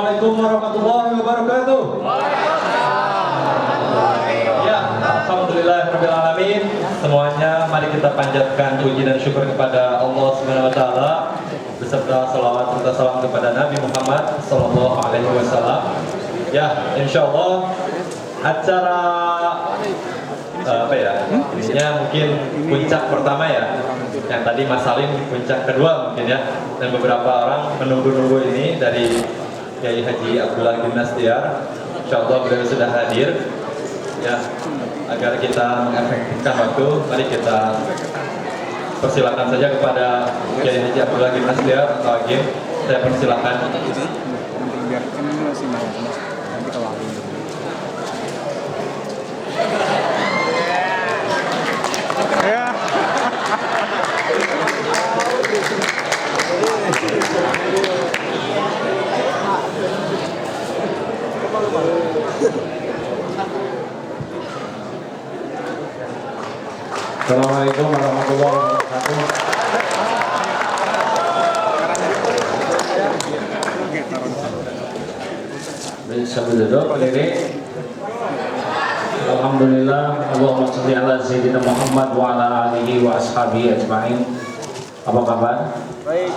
Assalamualaikum warahmatullahi wabarakatuh. Ya, alhamdulillahirrahmanirrahim. Semuanya mari kita panjatkan puji dan syukur kepada Allah Subhanahu wa taala beserta salawat serta salam kepada Nabi Muhammad sallallahu alaihi wasallam. Ya, insyaallah acara ininya mungkin puncak pertama ya. Yang tadi Mas Salim puncak kedua mungkin ya. Dan beberapa orang menunggu-nunggu ini dari Kiai Haji Abdullah bin Nastiar. Insyaallah beliau sudah hadir ya. Agar kita mengefektifkan waktu, mari kita persilakan saja kepada Kiai Haji Abdullah bin Nastiar atau Agim. Saya persilakan. Assalamualaikum warahmatullahi wabarakatuh. Bisa duduk berdiri. Alhamdulillah, Allahumma shalli ala sayyidina Muhammad wa ala alihi wa ashabihi ajma'in. Apa kabar? Baik.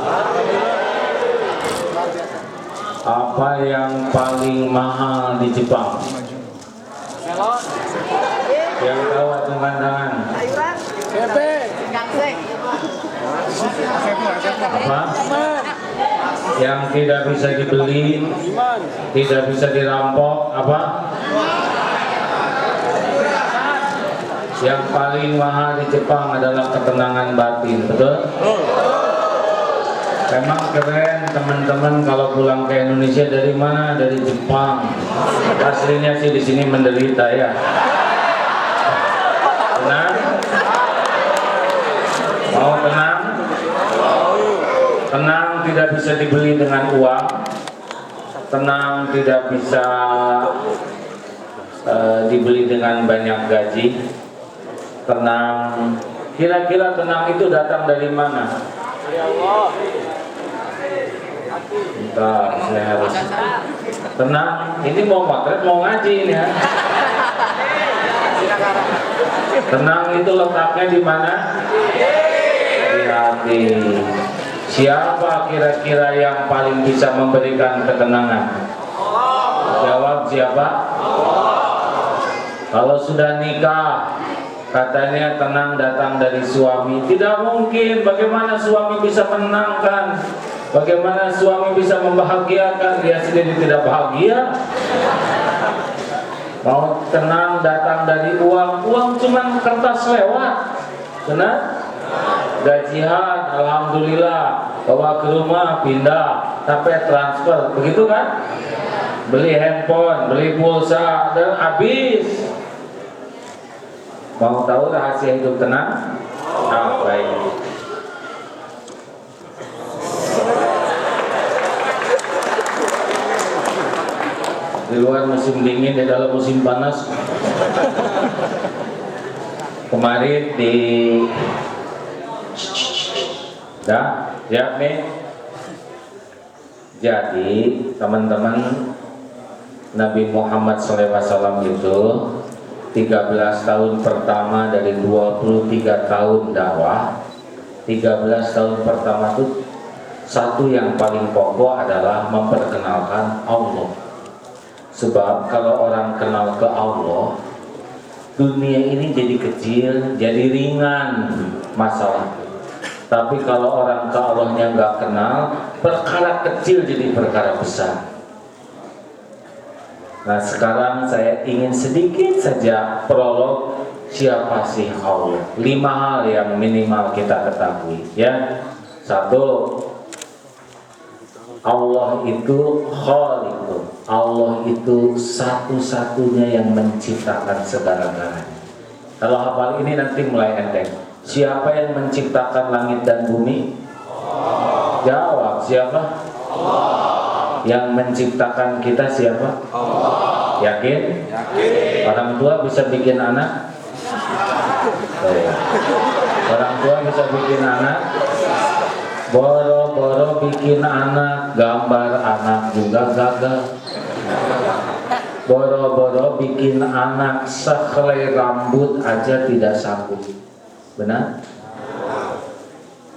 Apa yang paling mahal di Jepang? Melon. Yang tahu acungkan tangan. Apa? Yang tidak bisa dibeli, tidak bisa dirampok, apa? Yang paling mahal di Jepang adalah ketenangan batin, betul? Memang keren teman-teman kalau pulang ke Indonesia dari mana? Dari Jepang. Aslinya sih di sini menderita ya. Tenang? Mau tenang? Tenang tidak bisa dibeli dengan uang. Tenang tidak bisa dibeli dengan banyak gaji. Tenang, kira-kira tenang itu datang dari mana? Ya Allah. Bentar, saya harus tenang. Ini mau motret, mau ngaji ini ya. Tenang itu letaknya di mana? Di hati. Siapa kira-kira yang paling bisa memberikan ketenangan? Jawab siapa? Kalau sudah nikah, katanya tenang datang dari suami. Tidak mungkin. Bagaimana suami bisa menenangkan? Bagaimana suami bisa membahagiakan? Dia sendiri tidak bahagia. Mau tenang datang dari uang. Uang cuma kertas lewat. Benar? Gajian, alhamdulillah. Bawa ke rumah, pindah, sampai transfer. Begitu kan? Beli handphone, beli pulsa, dan habis. Mau tahu rahasia hidup tenang? Nah, baik. Di luar musim dingin, di dalam musim panas. Kemarin di siap nih. Jadi teman-teman, Nabi Muhammad SAW itu 13 tahun pertama dari 23 tahun dakwah. 13 tahun pertama itu satu yang paling pokok adalah memperkenalkan Allah. Sebab kalau orang kenal ke Allah, dunia ini jadi kecil, jadi ringan masalah. Tapi kalau orang ke Allahnya nggak kenal, perkara kecil jadi perkara besar. Nah sekarang saya ingin sedikit saja prolog siapa sih Allah. 5 hal yang minimal kita ketahui ya. 1, Allah itu Khaliqun. Allah itu satu-satunya yang menciptakan segala-galanya. Kalau hafal ini nanti mulai enteng. Siapa yang menciptakan langit dan bumi? Allah. Jawab, siapa? Allah. Yang menciptakan kita siapa? Allah. Yakin? Yakin. Orang tua bisa bikin anak? Orang tua bisa bikin anak? Boro-boro bikin anak, gambar anak juga gagal. Boro-boro bikin anak, sehelai rambut aja tidak sanggup. Benar?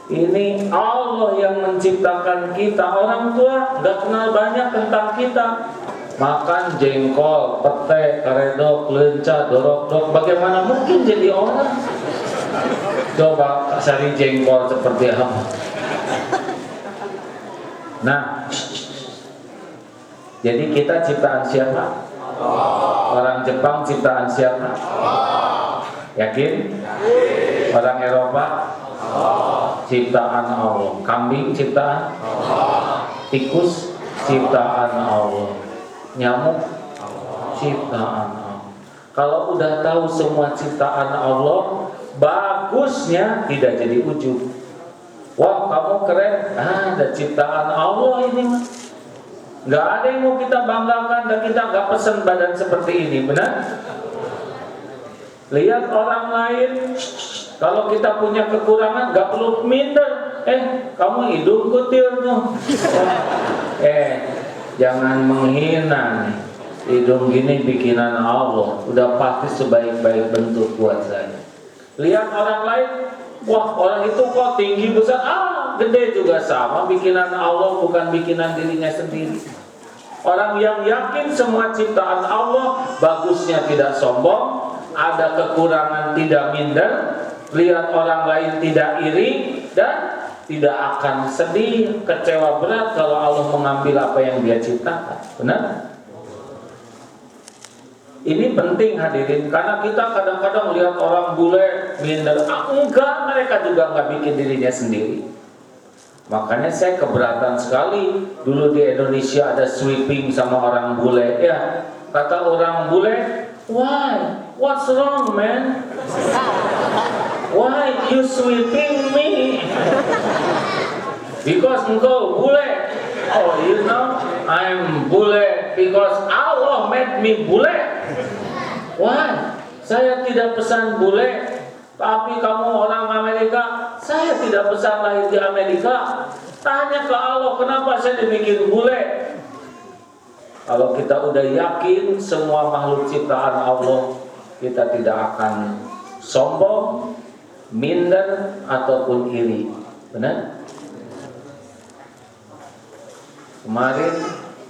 Ini Allah yang menciptakan kita. Orang tua nggak kenal banyak tentang kita. Makan jengkol, pete, karedok, lenca, dorok-dorok, bagaimana mungkin jadi orang? Coba cari jengkol seperti apa. Nah, jadi kita ciptaan siapa? Orang Jepang ciptaan siapa? Yakin? Orang Eropa ciptaan Allah. Kambing ciptaan? Tikus ciptaan Allah. Nyamuk ciptaan Allah. Kalau udah tahu semua ciptaan Allah, bagusnya tidak jadi ujub. Wah, kamu keren, ada ciptaan Allah ini mah. Nggak ada yang mau kita banggakan dan kita nggak pesen badan seperti ini, benar? Lihat orang lain, kalau kita punya kekurangan nggak perlu minder. Kamu hidung kutil tuh. Jangan menghina nih. Hidung gini bikinan Allah, udah pasti sebaik-baik bentuk buat saya. Lihat orang lain, wah orang itu kok tinggi besar, gede juga sama, bikinan Allah bukan bikinan dirinya sendiri. Orang yang yakin semua ciptaan Allah, bagusnya tidak sombong, ada kekurangan tidak minder, lihat orang lain tidak iri, dan tidak akan sedih, kecewa berat kalau Allah mengambil apa yang Dia ciptakan. Benar? Ini penting hadirin, karena kita kadang-kadang lihat orang bule minder, enggak, mereka juga nggak bikin dirinya sendiri. Makanya saya keberatan sekali dulu di Indonesia ada sweeping sama orang bule. Ya, kata orang bule, why? What's wrong, man? Why you sweeping me? Because engkau bule. Oh, you know, I'm bule because Allah made me bule. Why? Saya tidak pesan bule, tapi kamu orang Amerika. Saya tidak pesan lahir di Amerika. Tanya ke Allah, kenapa saya dibikin bule? Kalau kita udah yakin semua makhluk ciptaan Allah, kita tidak akan sombong, minder, ataupun iri. Benar? Kemarin,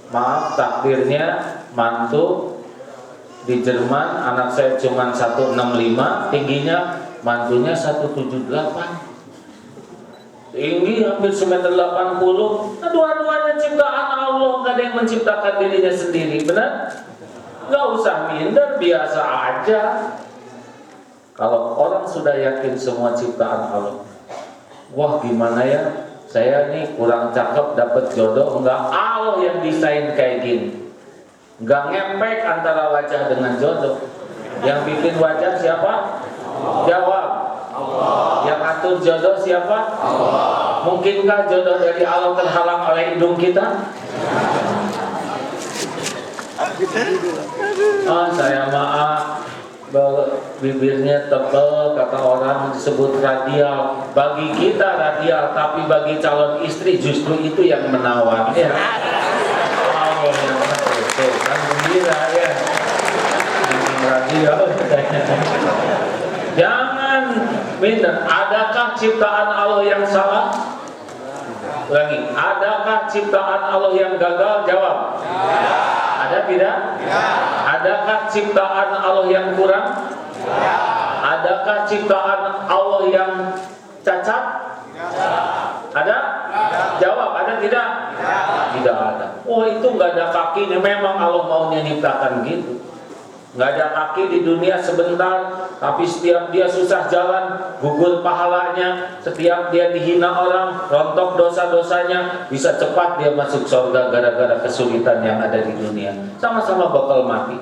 maaf takdirnya, mantu di Jerman, anak saya cuma 165, tingginya mantunya 178. Tinggi hampir 1,80 m. Nah, dua-duanya ciptaan Allah, nggak ada yang menciptakan dirinya sendiri, benar? Nggak usah minder, biasa aja. Kalau orang sudah yakin semua ciptaan Allah, wah gimana ya? Saya nih kurang cakep dapat jodoh, enggak, Allah yang desain kayak gini. Enggak ngepek antara wajah dengan jodoh. Yang bikin wajah siapa? Jawab. Allah. Yang atur jodoh siapa? Allah. Mungkinkah jodoh dari Allah terhalang oleh hidung kita? Saya maaf, bibirnya tebal, kata orang disebut radial. Bagi kita radial, tapi bagi calon istri justru itu yang menawan. Ya. Allah yang betul, kan gembira ya. Radial. Jangan minder. Adakah ciptaan Allah yang salah? Ulangi. Adakah ciptaan Allah yang gagal? Jawab. Ya. Ada tidak? Ya. Adakah ciptaan Allah yang kurang? Ya. Adakah ciptaan Allah yang cacat? Ya. Ada? Ya. Jawab, ada tidak? Ya. Tidak ada. Oh, itu nggak ada kakinya. Memang Allah maunya nyiptakan gitu. Nggak ada kaki di dunia sebentar, tapi setiap dia susah jalan, gugur pahalanya. Setiap dia dihina orang, rontok dosa-dosanya, bisa cepat dia masuk surga gara-gara kesulitan yang ada di dunia. Sama-sama bakal mati.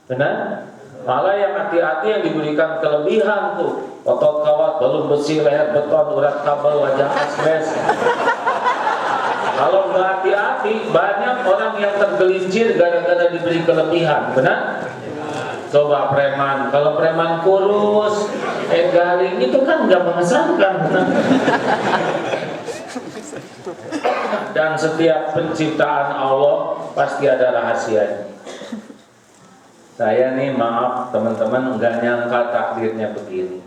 Benar? Malah yang hati-hati yang diberikan kelebihan tuh, otot kawat, balung besi, leher beton, urat kabel, wajah asbes. Kalau nggak hati-hati, banyak orang yang tergelincir gara-gara diberi kelebihan, benar? Coba preman, kalau preman kurus, garing, itu kan nggak mengesankan, benar? Dan setiap penciptaan Allah pasti ada rahasianya. Saya nih maaf teman-teman nggak nyangka takdirnya begini.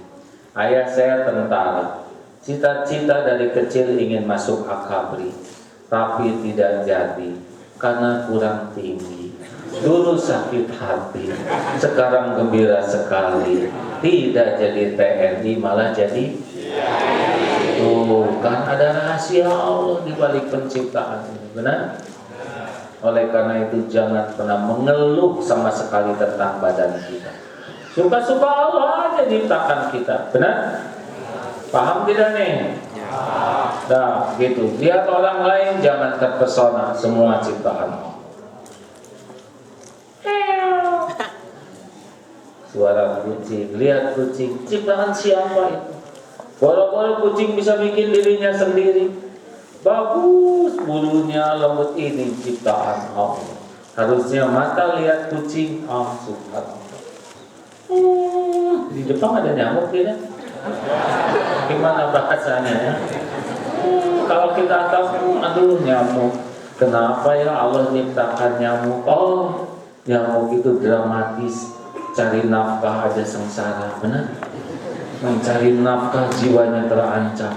Ayah saya tentara, cita-cita dari kecil ingin masuk akabri, tapi tidak jadi karena kurang tinggi. Dulu sakit hati, sekarang gembira sekali. Tidak jadi TNI, malah jadi. Tuh kan ada rahasia Allah di balik penciptaan ini, benar? Oleh karena itu jangan pernah mengeluh sama sekali tentang badan kita. Suka-suka Allah aja ciptakan kita, benar? Paham tidak nih? Nah, gitu. Lihat orang lain jangan terpesona, semua ciptaan Allah. Suara kucing, lihat kucing, ciptaan siapa itu? Walau kucing bisa bikin dirinya sendiri. Bagus bulunya, lembut, ini ciptaan Allah. Harusnya mata lihat kucing, subhanallah. Di Jepang ada nyamuk tidak? Gimana bahasanya ya? Kalau kita tahu, aduh nyamuk. Kenapa ya Allah ciptakan nyamuk? Oh, nyamuk itu dramatis. Cari nafkah aja sengsara, benar? Mencari nafkah jiwanya terancam.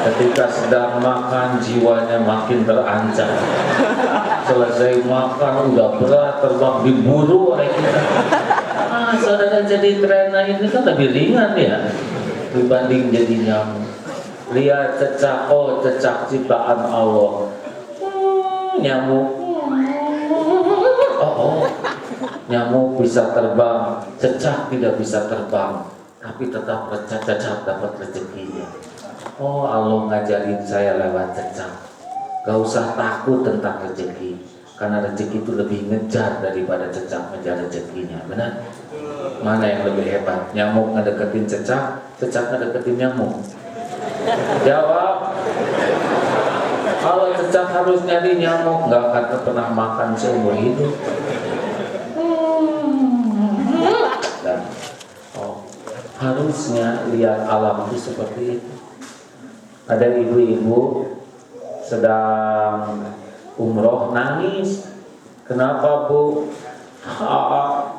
Ketika sedang makan jiwanya makin terancam. Selesai makan udah berat, terbang diburu oleh kita. Saudara jadi terena ini kan lebih ringan ya dibanding jadi nyamuk. Lihat cecak, oh cecak ciptaan Allah. Nyamuk. Oh. Nyamuk bisa terbang, cecak tidak bisa terbang, tapi tetap cecak dapat rezekinya. Oh, Allah ngajarin saya lewat cecak. Gak usah takut tentang rezeki, karena rezeki itu lebih ngejar daripada cecak ngejar rezekinya. Benar? Mana yang lebih hebat? Nyamuk ngedeketin cecak, cecak ngedeketin nyamuk. Jawab. Kalau cecak harus nyari nyamuk, gak akan pernah makan seumur hidup. Harusnya lihat alam itu seperti itu. Ada ibu-ibu sedang umroh nangis. Kenapa bu?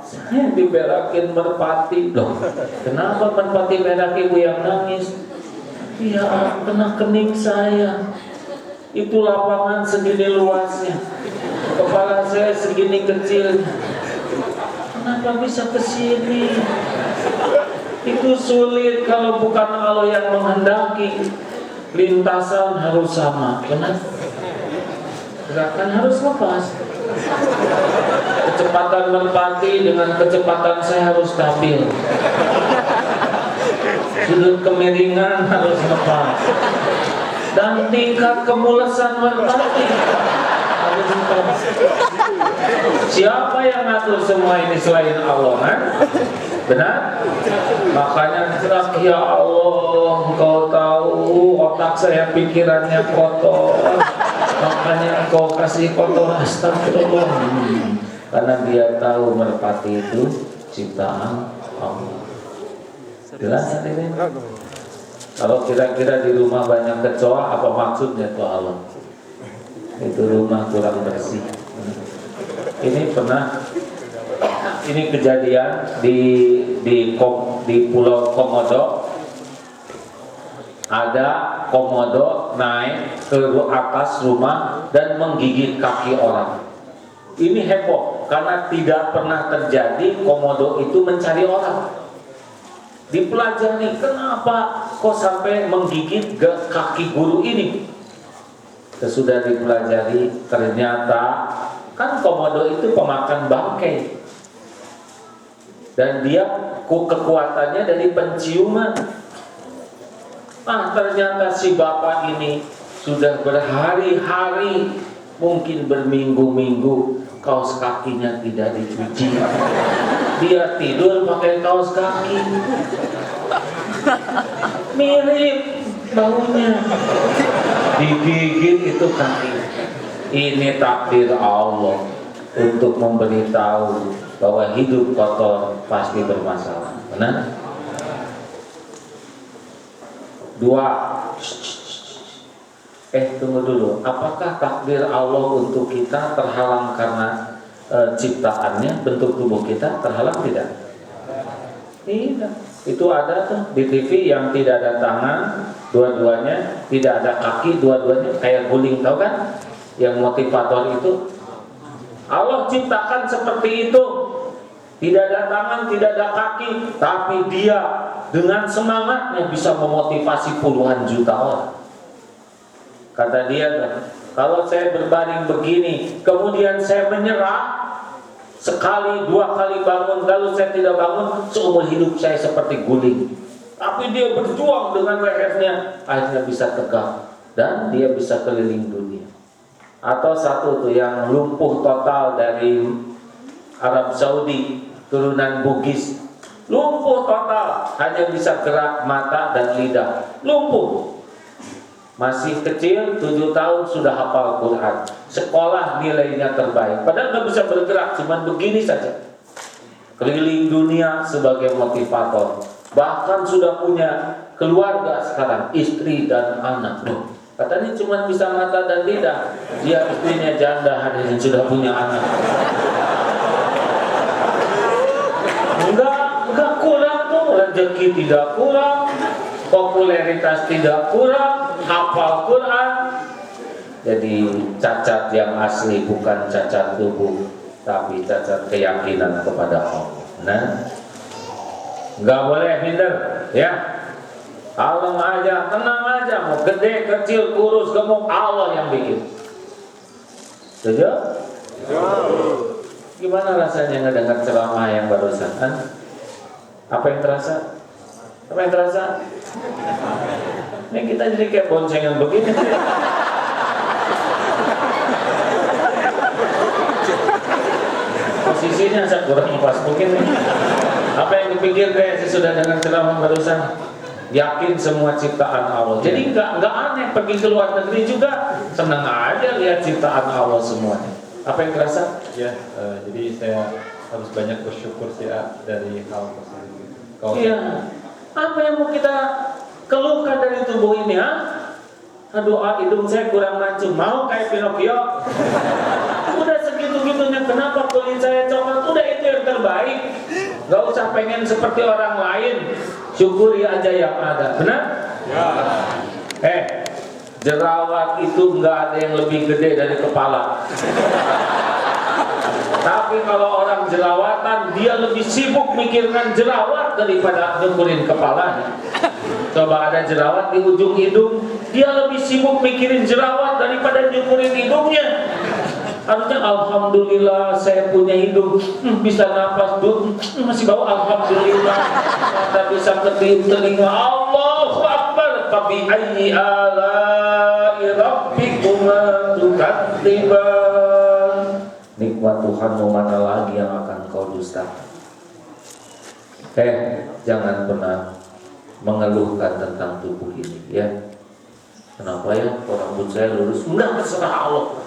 Saya diberakin merpati loh. Kenapa merpati berak ibu yang nangis? Ya kena kening saya. Itu lapangan segini luasnya, kepala saya segini kecil. Kenapa bisa kesini? Itu sulit kalau bukan Allah yang menghendaki. Lintasan harus sama, benar? Gerakan harus lepas. Kecepatan merpati dengan kecepatan saya harus stabil. Sudut kemiringan harus lepas. Dan tingkat kemulesan merpati harus lepas. Siapa yang ngatur semua ini selain Allah, kan? Benar? Makanya cerak, ya Allah, Engkau tahu otak saya pikirannya kotor, makanya Engkau kasih kotor, astagfirullah. Karena dia tahu merpati itu ciptaan Allah. Jelas ini? Kalau kira-kira di rumah banyak kecoa, apa maksudnya tuh Allah? Itu rumah kurang bersih. Ini kejadian di Pulau Komodo. Ada komodo naik ke atas rumah dan menggigit kaki orang. Ini heboh karena tidak pernah terjadi komodo itu mencari orang. Dipelajari kenapa kok sampai menggigit kaki guru ini. Sesudah dipelajari ternyata kan komodo itu pemakan bangkai. Dan dia kekuatannya dari penciuman. Ternyata si bapak ini sudah berhari-hari, mungkin berminggu-minggu, kaos kakinya tidak dicuci. Dia tidur pakai kaos kaki. Mirip baunya. Digigit itu kaki. Ini takdir Allah untuk memberitahu bahwa hidup kotor pasti bermasalah. Benar? 2. Tunggu dulu, apakah takdir Allah untuk kita terhalang karena ciptaannya, bentuk tubuh kita terhalang tidak? Tidak. Itu ada tuh di TV yang tidak ada tangan dua-duanya, tidak ada kaki dua-duanya, kayak guling, tahu kan? Yang motivator itu Allah ciptakan seperti itu, tidak ada tangan, tidak ada kaki, tapi dia dengan semangatnya bisa memotivasi puluhan juta orang. Kata dia, kalau saya berbaring begini, kemudian saya menyerah, sekali, dua kali bangun, lalu saya tidak bangun, seumur hidup saya seperti guling. Tapi dia berjuang dengan lehernya, akhirnya bisa tegak, dan dia bisa keliling dunia. Atau satu tuh yang lumpuh total dari Arab Saudi, turunan Bugis, lumpuh total, hanya bisa gerak mata dan lidah, lumpuh. Masih kecil, 7 tahun sudah hafal Quran, sekolah nilainya terbaik, padahal nggak bisa bergerak, cuman begini saja, keliling dunia sebagai motivator, bahkan sudah punya keluarga sekarang, istri dan anak. Katanya cuma bisa mata dan lidah, dia istrinya janda, hadirin, sudah punya anak. Enggak kurang tuh, rezeki tidak kurang, popularitas tidak kurang, hafal Quran. Jadi cacat yang asli bukan cacat tubuh, tapi cacat keyakinan kepada Allah. Nah, nggak boleh minder, ya. Kalem aja, tenang aja, mau gede, kecil, kurus, gemuk, Allah yang bikin. Setuju? Gimana rasanya ngedengar ceramah yang barusan? Apa yang terasa? Apa yang terasa? Ini kita jadi kayak boncengan begini. Posisinya saya kurang pas begini. Apa yang dipikir kayak sudah dengar ceramah barusan? Yakin semua ciptaan Allah. Jadi nggak aneh pergi ke luar negeri juga senang aja lihat ciptaan Allah semuanya. Apa yang terasa? Ya, jadi saya harus banyak bersyukur sih dari hal tersebut. Iya. Apa yang mau kita keluhkan dari tubuh ini, ha? Aduh, hidung saya kurang mancung, mau kayak Pinocchio. Udah segitu-gitunya, kenapa kulit saya coklat? Udah itu yang terbaik. Gak usah pengen seperti orang lain. Syukuri aja yang ada, benar? Ya. Jerawat itu nggak ada yang lebih gede dari kepala. Tapi kalau orang jerawatan, dia lebih sibuk mikirkan jerawat daripada nyukurin kepalanya. Coba ada jerawat di ujung hidung, dia lebih sibuk mikirin jerawat daripada nyukurin hidungnya. Harusnya alhamdulillah saya punya hidung, bisa napas, masih bau, alhamdulillah. Mata bisa ketiup telinga, Allahu Akbar. Fabi ayyi ala'i rabbikuma tukadziban. Nikmat Tuhanmu mana lagi yang akan kau dustakan? Jangan pernah mengeluhkan tentang tubuh ini, ya. Kenapa ya? Rambut saya lurus, enggak, terserah Allah.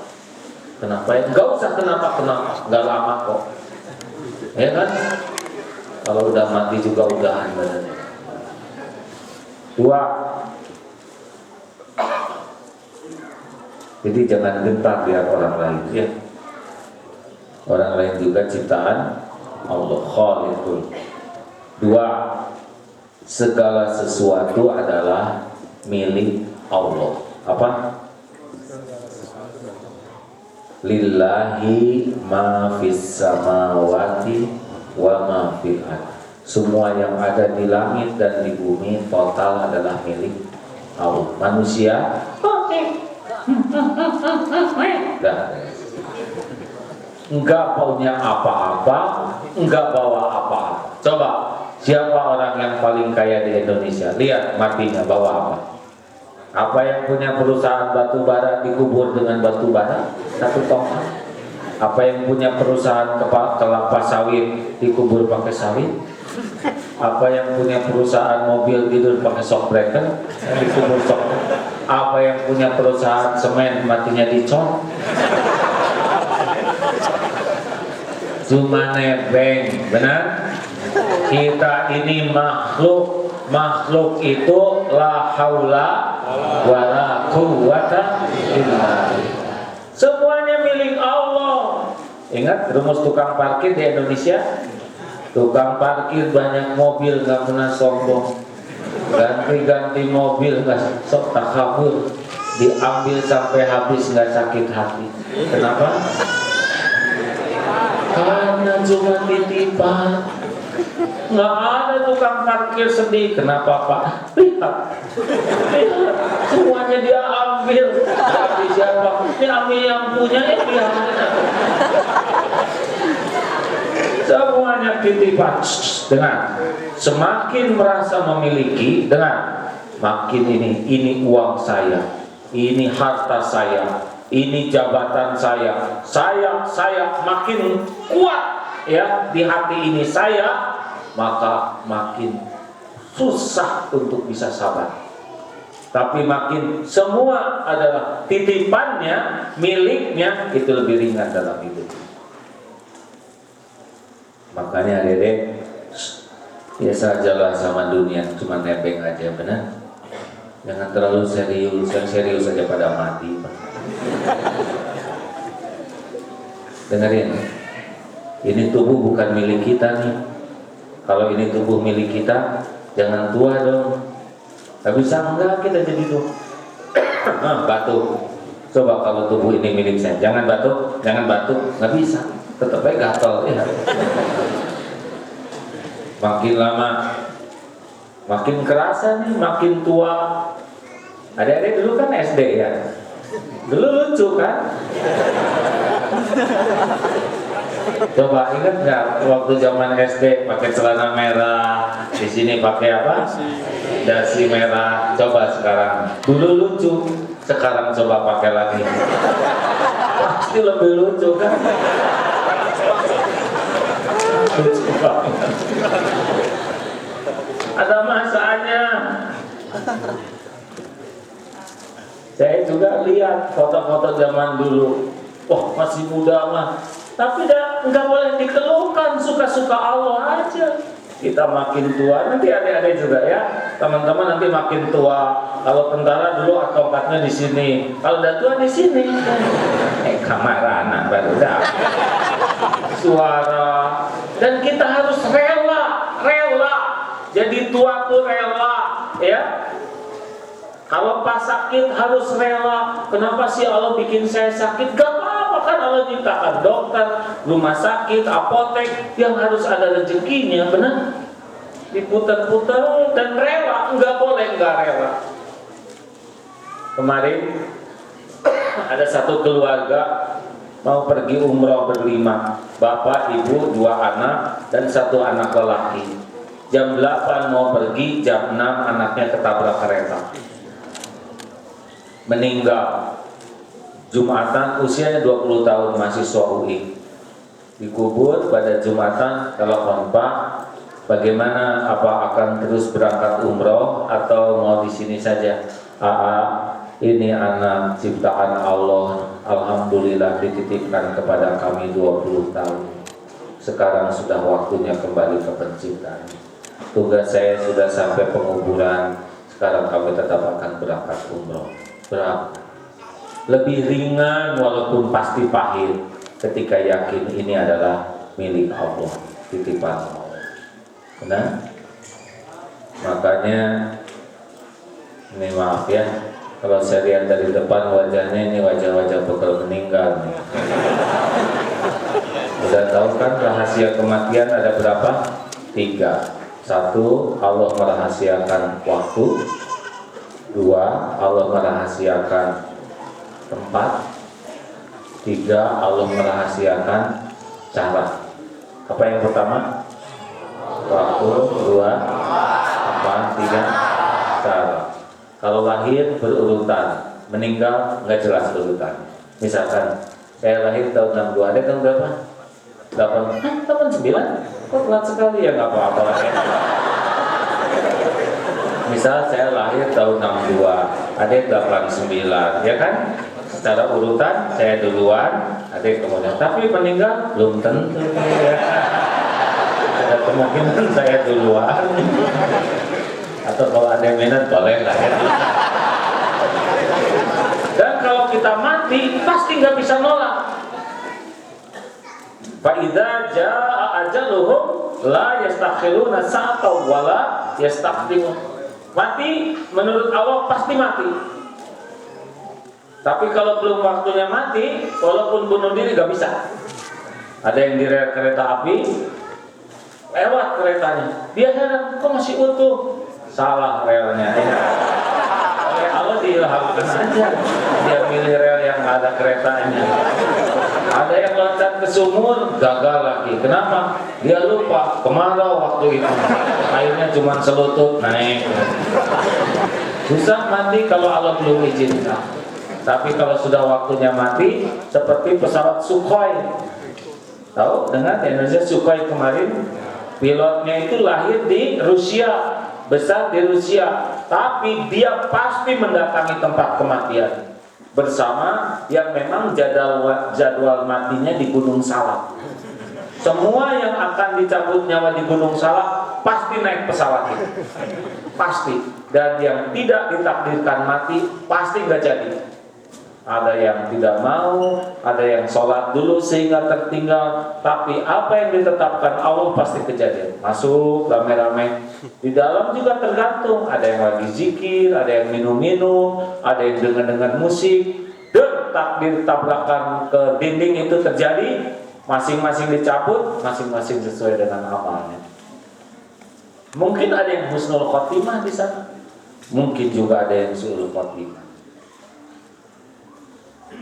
Kenapa ya? Enggak usah kenapa, enggak lama kok. Ya kan? Kalau udah mati juga udahan badannya. 2. Jadi jangan gentar lihat orang lain, ya. Orang lain juga ciptaan Allah, Khaliqul. 2. Segala sesuatu adalah milik Allah. Apa? Lillahi ma fis samawati wa ma fil ardh. Semua yang ada di langit dan di bumi total adalah milik Allah. Manusia enggak punya apa-apa, enggak bawa apa-apa. Coba, siapa orang yang paling kaya di Indonesia? Lihat matinya bawa apa? Apa yang punya perusahaan batu bara dikubur dengan batu bara? 1 tongkat. Apa yang punya perusahaan kelapa sawit dikubur pakai sawit? Apa yang punya perusahaan mobil tidur pakai shock breaker dikubur shock? Apa yang punya perusahaan semen matinya dicor? Cuma nebeng, benar? Kita ini makhluk itu la haula wala quwwata illa billah. Semuanya milik Allah. Ingat rumus tukang parkir di Indonesia? Tukang parkir banyak mobil nggak pernah sombong, ganti-ganti mobil nggak sok takabur, diambil sampai habis nggak sakit hati. Kenapa? Karena cuma titipan. Nggak ada tukang parkir sedih. Kenapa Pak? Lihat, semuanya dia ambil. Tapi siapa? Dia ambil yang punya ya dia. Semuanya titipan. Dengar, semakin merasa memiliki, dengar, makin ini uang saya, ini harta saya, ini jabatan saya makin kuat ya di hati ini saya, maka makin susah untuk bisa sabar. Tapi makin semua adalah titipannya, miliknya, itu lebih ringan dalam hidup. Makanya Dedek, biasa ajalah sama dunia, cuma nebeng aja, benar? Jangan terlalu serius, yang serius saja pada mati. Dengerin, ini tubuh bukan milik kita nih. Kalau ini tubuh milik kita, jangan tua dong. Gak bisa enggak kita jadi tuh batuk. Coba kalau tubuh ini milik saya, jangan batuk, nggak bisa. Tetap aja gatal ya. Makin lama makin kerasa nih, makin tua. Adik-adik dulu kan SD ya, dulu lucu kan. Coba ingat nggak waktu zaman SD pakai celana merah, di sini pakai apa? Dasi merah. Coba sekarang, dulu lucu, sekarang coba pakai lagi, pasti lebih lucu kan? Lucu banget. Ada masanya. Saya juga lihat foto-foto zaman dulu. Wah, masih muda mah. Tapi nggak boleh dikeluhkan, suka-suka Allah aja. Kita makin tua, nanti adik-adik juga ya, teman-teman nanti makin tua. Kalau tentara dulu tongkatnya di sini, kalau udah tua di sini. Kamarana baru dah. Suara. Dan kita harus rela. Jadi tua tuh rela, ya. Kalau pas sakit harus rela. Kenapa sih Allah bikin saya sakit? Gak apa-apa kan Allah ciptakan dokter, rumah sakit, apotek yang harus ada rezekinya, benar? Diputar-putar dan rela, nggak boleh nggak rela. Kemarin ada satu keluarga mau pergi umroh berlima, bapak, ibu, 2 anak dan 1 anak lelaki. Jam 8 mau pergi, jam 6 anaknya ketabrak kereta, meninggal. Jumatan, usianya 20 tahun, mahasiswa UI. Dikubur pada Jumatan, telepon, Pak, bagaimana, apa akan terus berangkat umroh atau mau di sini saja? Ini anak ciptaan Allah, alhamdulillah dititipkan kepada kami 20 tahun. Sekarang sudah waktunya kembali ke penciptaan. Tugas saya sudah sampai penguburan. Sekarang kami tetap akan berangkat umroh. Lebih ringan walaupun pasti pahit ketika yakin ini adalah milik Allah, titipan Allah. Benar? Makanya ini maaf ya, kalau saya lihat dari depan wajahnya ini wajah-wajah bekal meninggal nih. Udah tahu kan rahasia kematian ada berapa? 3. 1, Allah merahasiakan waktu. 2, Allah merahasiakan tempat. 3, Allah merahasiakan cara. Apa yang pertama? Waktu. 2, apa? 3, cara. Kalau lahir berurutan, meninggal nggak jelas urutan. Misalkan saya lahir tahun 62, ada tahun berapa? 89? Kok telat sekali ya? Nggak apa-apa ya. Misal saya lahir tahun 62, adik 89, ya kan? Secara urutan saya duluan, adik kemudian. Tapi meninggal belum tentu ya. Ada kemungkinan saya duluan. Atau kalau ada yang minat boleh lah ya. Dan kalau kita mati pasti nggak bisa nolak. Fa idza jaa ajaluhum la yastakhiruna sa'atan wa la yastaqdimun. Mati menurut Allah pasti mati. Tapi kalau belum waktunya mati, walaupun bunuh diri gak bisa. Ada yang di rel kereta api, lewat keretanya, dia heran, kok masih utuh? Salah relnya. Oleh Allah diilhamkan aja, dia milih rel yang ada keretanya. Ada yang loncat ke sumur, gagal lagi. Kenapa? Dia lupa kemarau waktu itu. Airnya cuma selutut naik. Susah mati kalau Allah belum izinkan. Tapi kalau sudah waktunya mati, seperti pesawat Sukhoi. Tahu? Dengar Indonesia Sukhoi kemarin, pilotnya itu lahir di Rusia, besar di Rusia, tapi dia pasti mendatangi tempat kematian bersama yang memang jadwal matinya di Gunung Salak. Semua yang akan dicabut nyawa di Gunung Salak pasti naik pesawat itu, pasti. Dan yang tidak ditakdirkan mati pasti nggak jadi. Ada yang tidak mau, ada yang sholat dulu sehingga tertinggal. Tapi apa yang ditetapkan Allah pasti kejadian. Masuk rame-rame. Di dalam juga tergantung. Ada yang lagi zikir, ada yang minum-minum, ada yang dengar-dengar musik. Dan takdir tabrakan ke dinding itu terjadi. Masing-masing dicabut, masing-masing sesuai dengan amalnya. Mungkin ada yang husnul khotimah di sana. Mungkin juga ada yang su'ul khotimah.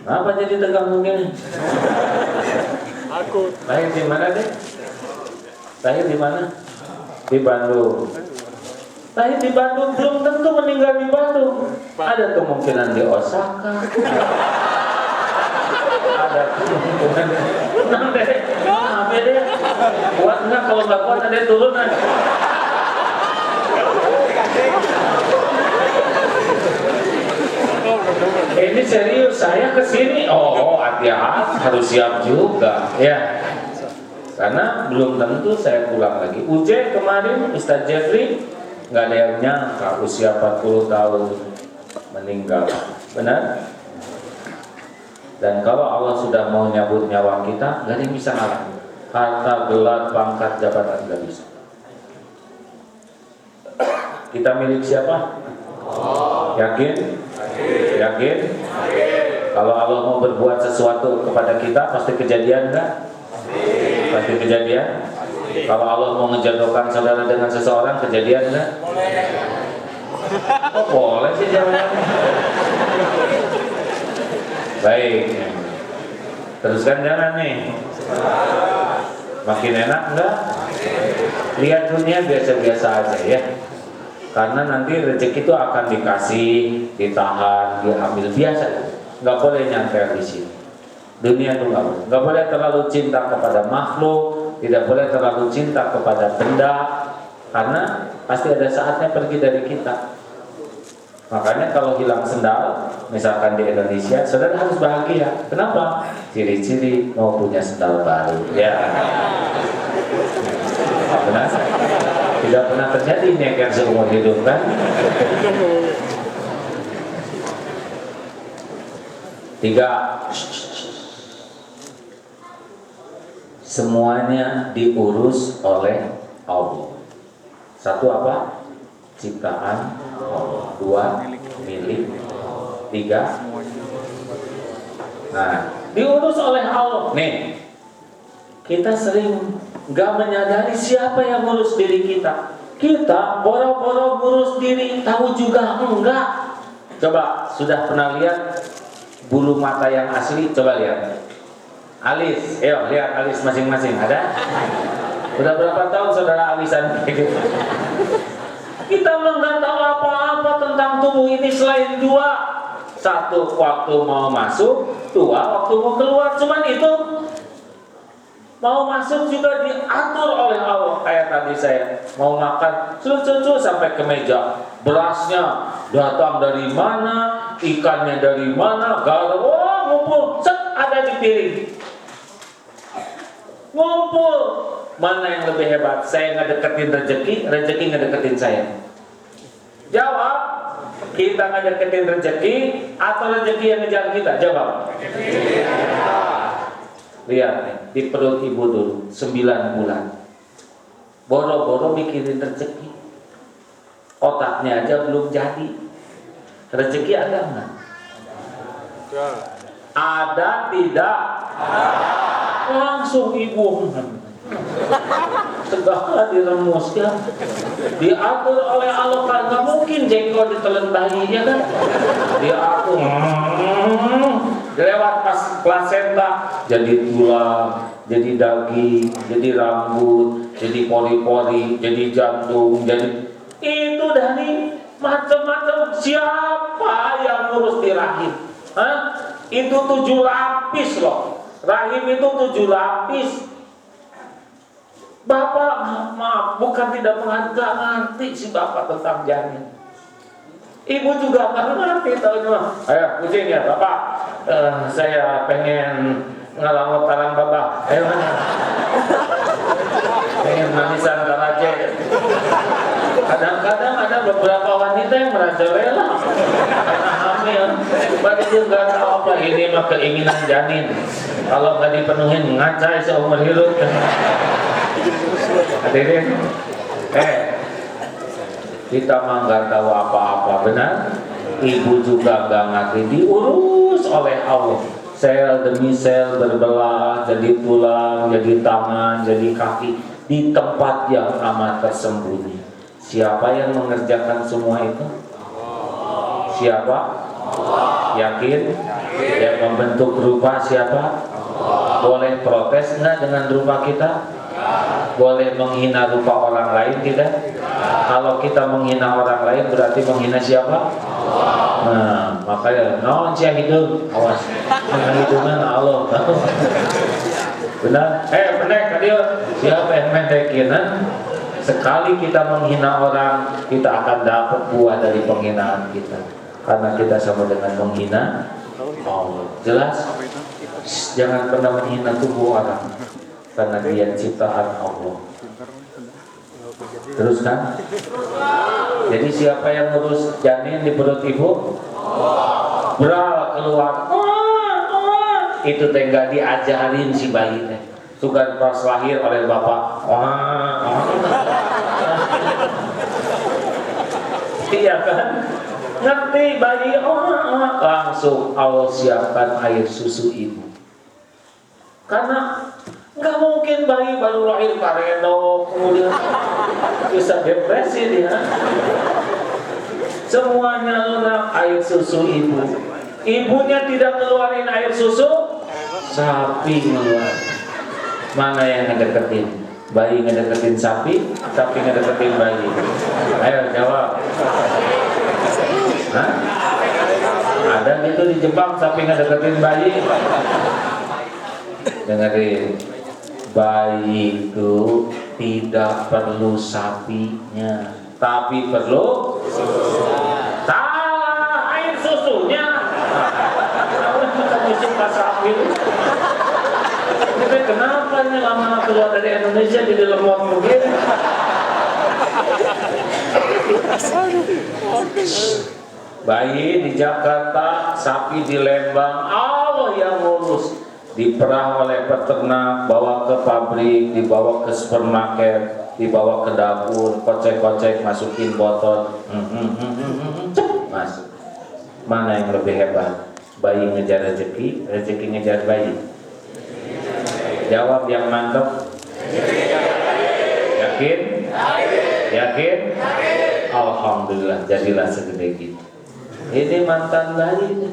Apa jadi tegang mungkin? Aku Lahir di mana deh? Lahir di mana? Di Bandung. Lahir di Bandung belum tentu meninggal di Bandung. Ada kemungkinan di Osaka. Ada kemungkinan. Tenang deh. Apa deh? Kuat nggak? Kalau nggak kuat ada turunan. Ini serius, saya kesini. Oh, hati-hati, harus siap juga, ya. Karena belum tentu saya pulang lagi. UJ kemarin Ustaz Jeffrey nggak ada yang nyangka usia 40 tahun meninggal, benar? Dan kalau Allah sudah mau nyabut nyawa kita, nggak ada yang bisa ngalah. Harta, gelar, pangkat, jabatan nggak bisa. Kita milik siapa? Yakin? Yakin? Kalau Allah mau berbuat sesuatu kepada kita, pasti kejadian enggak? Pasti kejadian? Kalau Allah mau menjodohkan saudara dengan seseorang, kejadian enggak? Oh, boleh sih jawabannya. Baik. Teruskan jangan nih. Makin enak enggak? Lihat dunia biasa-biasa aja ya. Karena nanti rezeki itu akan dikasih, ditahan, diambil biasa. Nggak boleh nyantel di sini. Dunia itu nggak boleh. Nggak boleh terlalu cinta kepada makhluk, tidak boleh terlalu cinta kepada benda, karena pasti ada saatnya pergi dari kita. Makanya kalau hilang sendal, misalkan di Indonesia, saudara harus bahagia. Kenapa? Ciri-ciri mau punya sendal baru. Ya. Benar? Tidak pernah terjadi nyeker seumur hidup kan? Tiga, semuanya diurus oleh Allah. Satu apa? Ciptaan Allah. Dua, milik. Tiga, nah, diurus oleh Allah. Nih, kita sering nggak menyadari siapa yang ngurus diri kita. Kita boro-boro ngurus diri, tahu juga enggak. Coba, sudah pernah lihat bulu mata yang asli? Coba lihat. Alis, ayo lihat alis masing-masing. Ada? Udah berapa tahun saudara alisan? Kita nggak tahu apa-apa tentang tubuh ini selain dua. Satu, waktu mau masuk. Dua, waktu mau keluar. Cuman itu. Mau masuk juga diatur oleh Allah. Kayak tadi saya mau makan, cucu sampai ke meja. Berasnya datang dari mana, ikannya dari mana, garam, wah ngumpul, set ada di piring. Ngumpul. Mana yang lebih hebat? Saya ngedeketin rezeki, rezeki ngedeketin saya. Jawab. Kita ngedeketin rezeki atau rezeki yang ngejar kita? Jawab. Lihat nih, di perut ibu dulu 9 bulan. Boro-boro mikirin rezeki. Otaknya aja belum jadi. Rezeki ada nggak? Ada tidak? Langsung ibu segala diremuskan, diatur oleh Allah. Kan nggak mungkin jengkol ditelan bayi, ya kan? Diatur lewat pas plasenta jadi tulang, jadi daging, jadi rambut, jadi pori-pori, jadi jantung, jadi itu dari macam-macam. Siapa yang ngurus di rahim? Hah? Itu 7 lapis loh. Rahim itu 7 lapis. Bapak, maaf, bukan tidak ngerti si bapak tentang janin. Ibu juga nggak ngerti, tahu cuma, ayo kucing ya bapak, saya pengen ngelamut tarang bapak, ayo mana? Pengen manisan taraje. Kadang-kadang ada beberapa wanita yang merajalela karena hamil, padahal dia nggak tahu apa ini mah keinginan janin. Kalau nggak dipenuhin ngacai seumur hidup. Hadirin, kita mah nggak tahu apa-apa, benar? Ibu juga nggak ngerti, diurus oleh Allah. Sel demi sel berbelah, jadi tulang, jadi tangan, jadi kaki, di tempat yang amat tersembunyi. Siapa yang mengerjakan semua itu? Siapa? Yakin? Yang membentuk rupa siapa? Boleh protes nggak dengan rupa kita? Boleh menghina rupa orang lain tidak? Kalau kita menghina orang lain berarti menghina siapa? Nah, makanya non syahidun, awas. Menghidupkan Allah. Benar? Benar kalian. Siapa yang mendekin? Sekali kita menghina orang, kita akan dapat buah dari penghinaan kita. Karena kita sama dengan menghina Allah. Jelas? Jangan pernah menghina tubuh orang, karena dia ciptaan Allah. Teruskan. Jadi siapa yang ngurus janin di perut ibu? Beral keluar. Itu tengah diajarin si bayi teh. Sudah pas lahir oleh bapak. Iya kan? Ngerti bayi. Langsung Allah siapkan air susu ibu. Karena nggak mungkin bayi baru lahir pareno kemudian bisa depresi dia. Semuanya lunak air susu ibu. Ibunya tidak keluarin air susu, sapi keluar. Mana yang ngedeketin? Bayi ngedeketin sapi, sapi ngedeketin bayi. Ayo jawab. Hah? Ada gitu di Jepang sapi ngedeketin bayi. Dengerin, bayi itu tidak perlu sapinya, tapi perlu salah air susunya. Kita suka sapi. Tapi kenapa ini lama keluar dari Indonesia jadi lemot begini? Bayi di Jakarta, sapi di Lembang, Allah yang ngurus. Diperah oleh peternak, bawa ke pabrik, dibawa ke supermarket, dibawa ke dapur, kocek-kocek, masukin botol, masuk. Mana yang lebih hebat? Bayi ngejar rezeki, rezeki ngejar bayi. Jawab yang mantap. Yakin? Yakin? Alhamdulillah, jadilah segede gitu. Ini mantan bayi.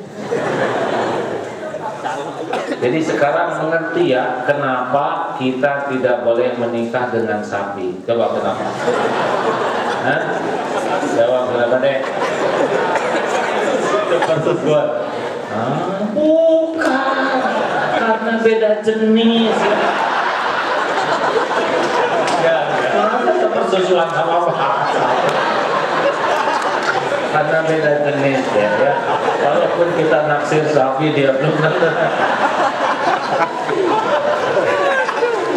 Jadi sekarang mengerti ya kenapa kita tidak boleh menikah dengan sapi. Coba kenapa? Hah? Jawab kenapa deh? Persis buat. Bukan, karena beda jenis. Ya, masa persusuan sama bahasa. Karena beda jenis ya. Walaupun kita naksir sapi dia belum tentu.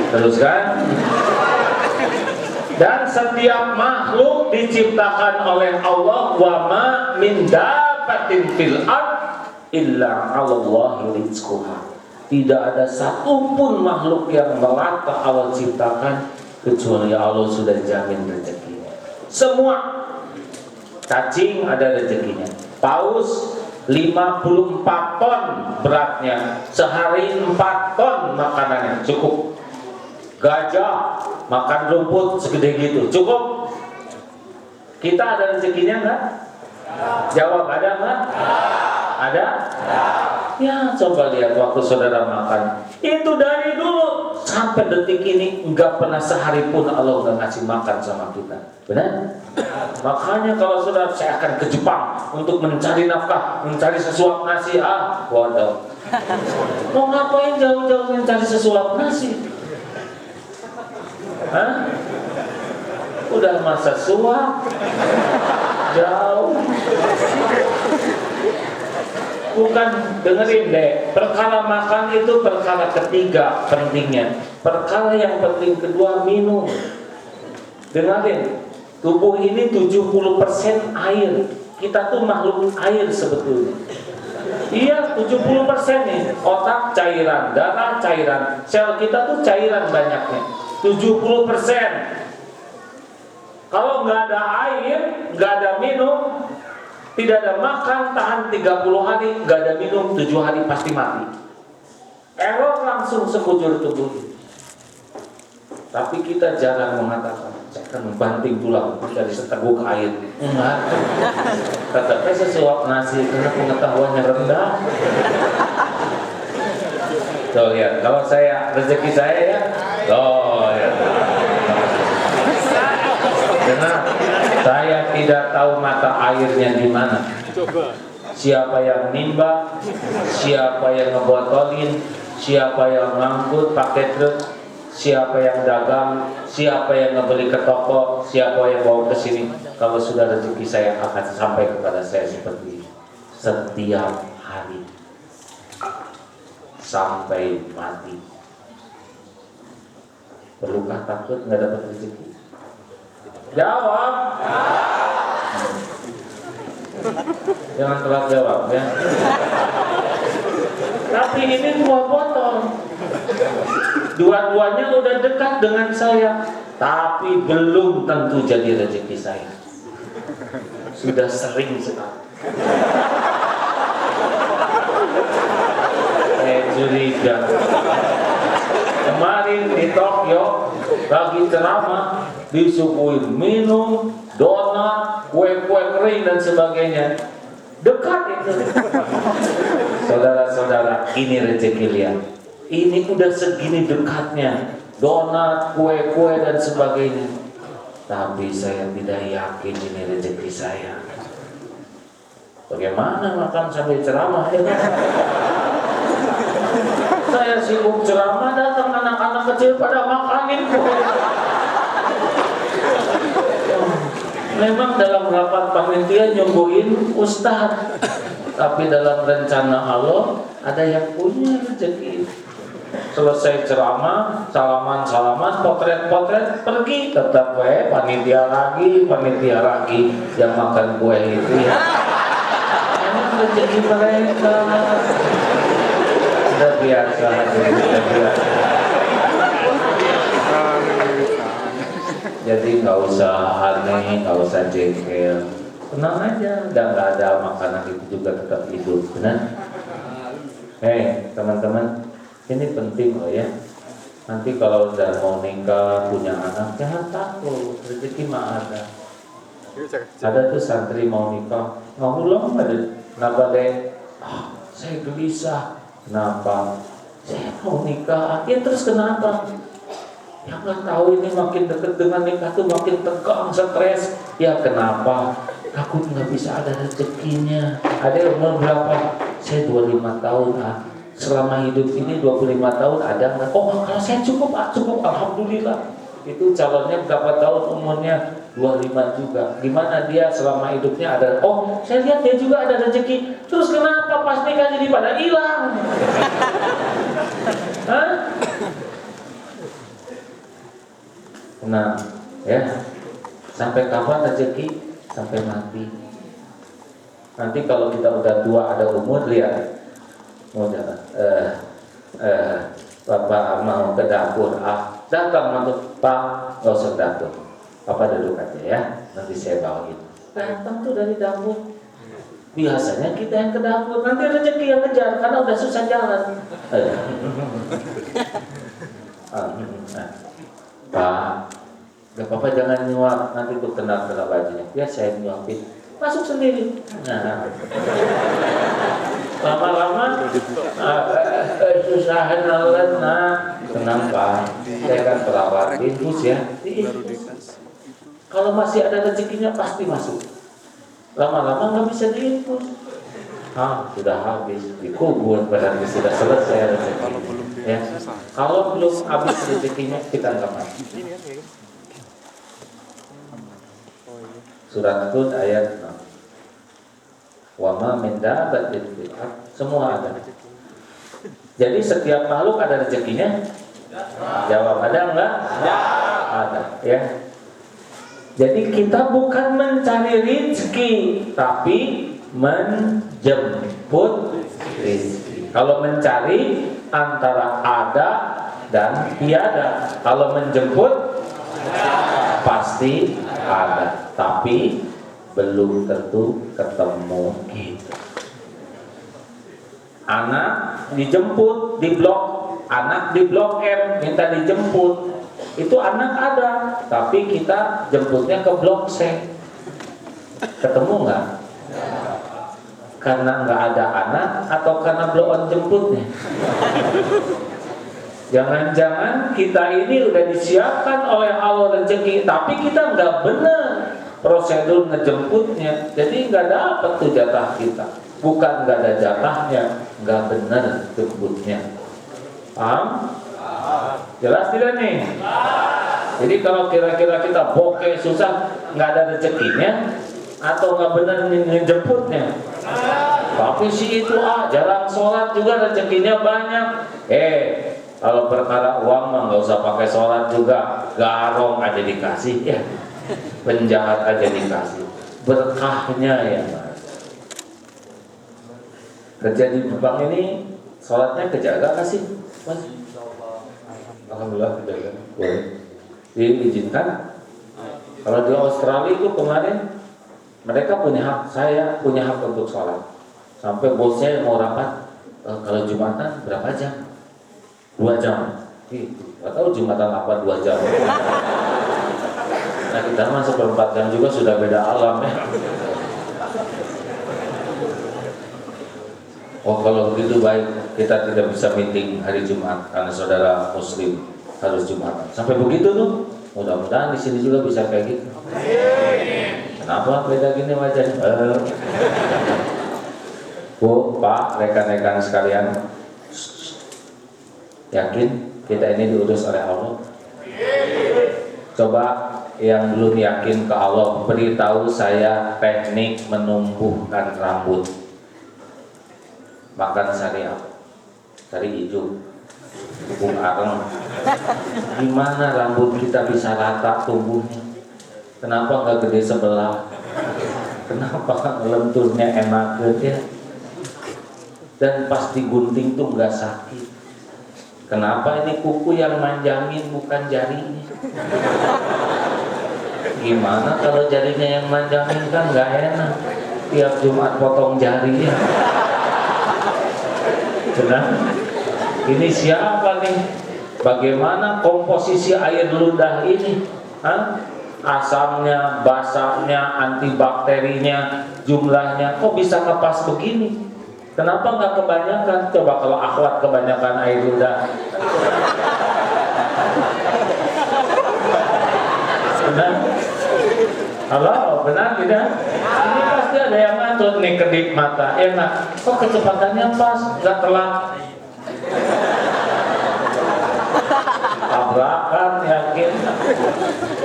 Terus kan? Dan setiap makhluk diciptakan oleh Allah, wa ma min dabatin fil ard illa 'alallahi rizquha. Tidak ada satupun makhluk yang melata Allah ciptakan kecuali Allah sudah jamin rezekinya. Semua cacing ada rezekinya. Paus 54 ton beratnya, sehari 4 ton makanannya, cukup. Gajah makan rumput segede gitu, cukup. Kita ada rezekinya enggak? Jawab, ada enggak? Ada? Ya, coba lihat waktu saudara makan. Itu dari dulu sampai detik ini enggak pernah sehari pun Allah enggak ngasih makan sama kita. Benar? Makanya kalau saudara, saya akan ke Jepang untuk mencari nafkah, mencari sesuap nasi. Waduh. Mau ngapain jauh-jauh mencari sesuap nasi? Udah masa suap jauh. Bukan, dengerin deh, perkara makan itu perkara ketiga pentingnya. Perkara yang penting kedua, minum. Dengerin, tubuh ini 70% air. Kita tuh makhluk air sebetulnya. Iya, 70% nih. Otak cairan, darah cairan, sel kita tuh cairan banyaknya 70%. Kalau nggak ada air, nggak ada minum, tidak ada makan, tahan 30 hari, nggak ada minum, 7 hari pasti mati. Error langsung sekujur tubuh. Tapi kita jarang mengatakan, saya akan membanting tulang dari seteguk air. Enggak. Tetapnya sesuap nasi karena pengetahuannya rendah. Tuh ya, kalau saya rezeki saya ya, ya. Karena saya tidak tahu mata airnya di mana. Siapa yang nimba, siapa yang ngebotolin, siapa yang ngangkut pakai truk, siapa yang dagang, siapa yang ngebeli ke toko, siapa yang bawa ke sini. Kalau sudah rezeki saya akan sampai kepada saya seperti ini. Setiap hari sampai mati. Perlukah takut nggak dapat rezeki? Jawab. Jangan telat jawab ya. Tapi ini 2 botol. Dua-duanya udah dekat dengan saya, tapi belum tentu jadi rezeki saya. Sudah sering sekali. Curiga. Kemarin di Tokyo lagi ceramah, disuguhin minum, donat, kue-kue kering dan sebagainya. Dekat itu. Saudara-saudara, ini rezeki lihat. Ini udah segini dekatnya, donat, kue-kue dan sebagainya. Tapi saya tidak yakin ini rezeki saya. Bagaimana makan sambil ceramah ya kan? Saya sibuk ceramah, datang anak-anak kecil pada makanin. Memang dalam rapat panitia nyembuhin ustaz, tapi dalam rencana Allah ada yang punya rezeki. Selesai ceramah, salaman, potret, pergi, tetap panitia lagi yang makan kue itu ya. Emang rezeki mereka. Udah biasa. Jadi nggak usah aneh, nggak usah jengkel, tenang aja. Dan nggak ada makanan itu juga tetap hidup, benar? Teman-teman, ini penting loh ya. Nanti kalau udah mau nikah, punya anak, jangan takut, rezeki mah ada. Ada tuh santri mau nikah, mau ulang kenapa deh? Saya gelisah. Kenapa? Saya mau nikah. Ya terus kenapa? Ya nggak tahu, ini makin dekat dengan nikah tuh makin tegang, stres. Ya kenapa? Takut nggak bisa ada rezekinya. Ada umur berapa? Saya 25 tahun. Selama hidup ini 25 tahun ada nggak? Oh kalau saya cukup, alhamdulillah. Itu calonnya berapa tahun umurnya? 25 juga. Gimana dia selama hidupnya ada? Oh, saya lihat dia juga ada rezeki. Terus kenapa pas nikah jadi pada hilang? Hah? Nah, Ya, sampai kapan rezeki? Sampai mati. Nanti kalau kita udah tua ada umur, lihat, Bapak mau ke dapur, datang mantu, Pak, nggak usah dapur, Papa duduk aja ya, nanti saya bawain. Datang tuh dari dapur. Biasanya kita yang ke dapur, nanti rezeki yang kejar karena udah susah jalan. Pak, gak apa-apa, jangan nyuap, nanti tuh kena bajunya. Ya saya nyuapin, masuk sendiri. Nah, lama-lama susahan Allah. Nah, tenang Pak, saya kan perawat infus ya. Kalau masih ada rezekinya pasti masuk. Lama-lama nggak bisa diinfus. Sudah habis, dikubur, berarti sudah selesai rezeki. Ya, kalau belum habis rezekinya kita nggak mati. Surat Hud ayat 6. Wa ma min dabbatin fil ardh, semua ada. Jadi setiap makhluk ada rezekinya? Jawab, ada enggak? Ada, ya. Jadi kita bukan mencari rezeki, tapi menjemput rezeki. Kalau mencari antara ada dan tiada. Kalau menjemput pasti ada, tapi belum tentu ketemu gitu. Anak dijemput di blok, anak di blok M minta dijemput. Itu anak ada, tapi kita jemputnya ke blok C. Ketemu nggak? Karena nggak ada anak atau karena belum jemputnya? Jangan-jangan kita ini udah disiapkan oleh Allah rezeki, tapi kita nggak benar prosedur ngejemputnya, jadi nggak dapat tuh jatah kita. Bukan nggak ada jatahnya, nggak benar jemputnya. Paham? Jelas tidak nih? Jadi kalau kira-kira kita bokeh susah, nggak ada rezekinya, atau nggak benar ngejemputnya. Tapi si itu jarang sholat juga rezekinya banyak. Kalau perkara uang mah nggak usah pakai sholat juga, garong aja dikasih ya. Penjahat aja dikasih, berkahnya ya Mas. Kerja di bank ini sholatnya kejaga kasih Mas? Alhamdulillah kejaga. Boleh diizinkan. Kalau di Australia itu kemarin mereka punya hak, saya punya hak untuk sholat. Sampai bosnya mau rapat, kalau Jumatan berapa jam? 2 jam. Gak tahu Jumatan apa 2 jam. Nah kita mah 1/4 jam juga sudah beda alam ya. Kalau begitu baik, kita tidak bisa meeting hari Jumat karena saudara Muslim harus Jumat. Sampai begitu tuh, mudah-mudahan di sini juga bisa kayak gitu. Kenapa beda gini wajahnya? Bu, Pak, rekan-rekan sekalian, yakin kita ini diurus oleh Allah? Coba yang belum yakin ke Allah, beritahu saya teknik menumbuhkan rambut. Makan sari apa? Sari hijau, bung areng. Gimana rambut kita bisa rata tumbuhnya? Kenapa nggak gede sebelah? Kenapa lenturnya enak ya? Dan pas digunting tuh nggak sakit. Kenapa ini kuku yang manjangin bukan jarinya? Gimana kalau jarinya yang manjangin, kan nggak enak. Tiap Jumat potong jari ya. Benar? Ini siapa nih? Bagaimana komposisi air ludah ini? Asamnya, basahnya, antibakterinya, jumlahnya kok bisa ngepas begini? Kenapa nggak kebanyakan? Coba kalau akhwat kebanyakan air ludah. Benar? Halo, benar tidak? Ini pasti ada yang ngatur nih kedip mata. Enak. Kok kecepatannya pas, nggak telat? Tabrakan, yakin?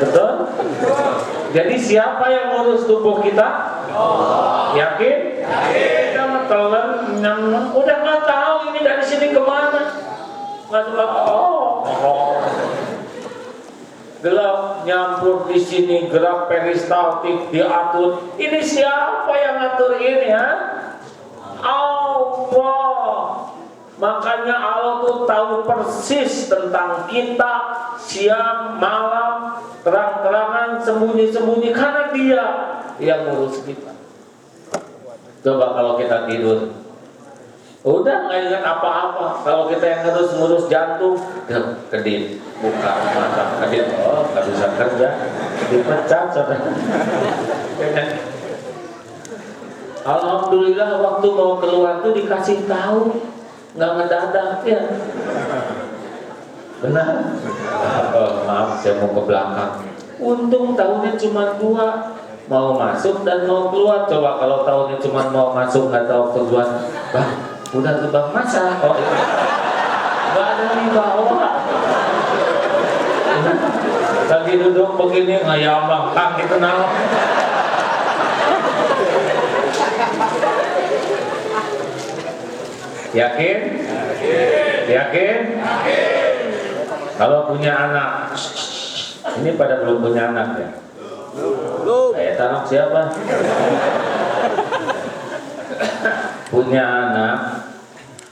Betul? Jadi siapa yang ngurus tubuh kita? Yakin? Kita telan, udah nggak tahu ini dari sini kemana. Nggak tahu. gelap nyampur di sini, gerak peristaltik diatur. Ini siapa yang ngatur ini ya? Allah. Makanya Allah tuh tahu persis tentang kita, siang, malam, terang-terangan, sembunyi-sembunyi, karena Dia yang ngurus kita. Coba kalau kita tidur, udah nggak ingat apa-apa. Kalau kita yang harus ngurus jantung, kedip, buka mata, kedip, oh nggak bisa kerja, dipecat saudara. Alhamdulillah waktu mau keluar tuh dikasih tahu, nggak ngedadak ya. Benar? Oh, maaf, saya mau ke belakang. Untung tahunnya cuma 2. Mau masuk dan mau keluar. Coba kalau tahunnya cuma mau masuk nggak tahu tujuan, Bang, udah tuh Bang, masa? Oh, nggak ada di bawah. Lagi duduk begini ngayam Bang, Kang itu nama. Yakin? Yakin? Kalau punya anak, ini pada belum punya anak ya? Belum. Anak siapa? Punya anak,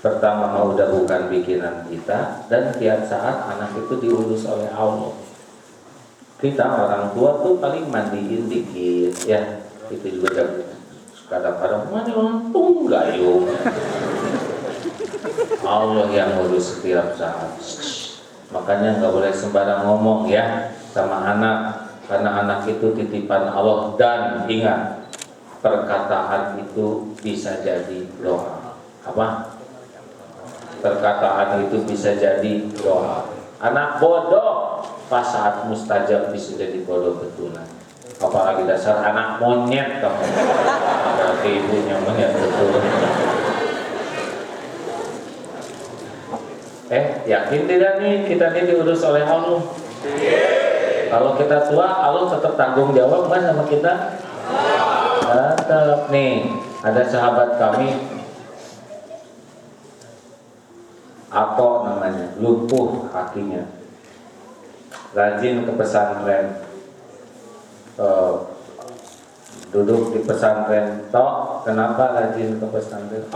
pertama udah bukan bikinan kita, dan tiap saat anak itu diurus oleh Allah. Kita orang tua tuh paling mandiin dikit, ya itu juga kadang-kadang mandi untung gayung. Allah yang ngurus setiap saat. Makanya nggak boleh sembarang ngomong ya sama anak. Karena anak itu titipan Allah, dan ingat, perkataan itu bisa jadi doa. Apa? Perkataan itu bisa jadi doa. Anak bodoh pas saat mustajab bisa jadi bodoh betulan. Apalagi dasar anak monyet kamu. Berarti ibunya monyet betul. Yakin tidak nih kita ini diurus oleh Allah? Kalau kita tua, Allah tetap tanggung jawab kan sama kita? Tetap. Nih, ada sahabat kami, Ato namanya, lumpuh kakinya, rajin ke pesantren, duduk di pesantren. Tok, kenapa rajin ke pesantren?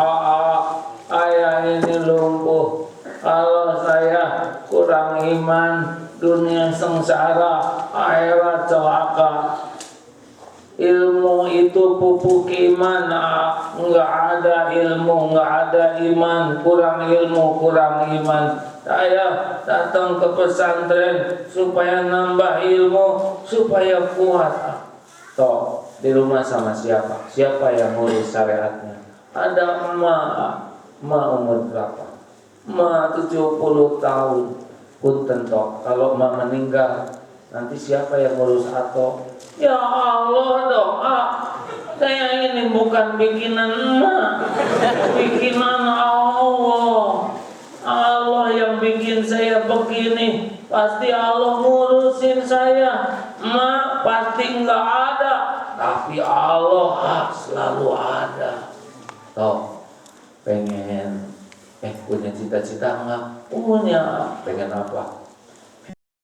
Ayah ini lumpuh. Kalau saya kurang iman, dunia sengsara, akhirat celaka. Ilmu itu pupuk iman. Enggak ada ilmu, enggak ada iman. Kurang ilmu, kurang iman. Saya datang ke pesantren supaya nambah ilmu, supaya kuat. Toh, di rumah sama siapa? Siapa yang ngurus syariatnya? Ada emak. Emak umur berapa? Emak 70 tahun. Punten toh, kalau emak meninggal, nanti siapa yang ngurus Ato? Ya Allah doa. Saya ini bukan bikinan emak, bikinan Allah. Allah yang bikin saya begini. Pasti Allah ngurusin saya. Emak pasti enggak ada, tapi Allah selalu ada. Toh, pengen punya cita-cita enggak? Punya. Pengen apa?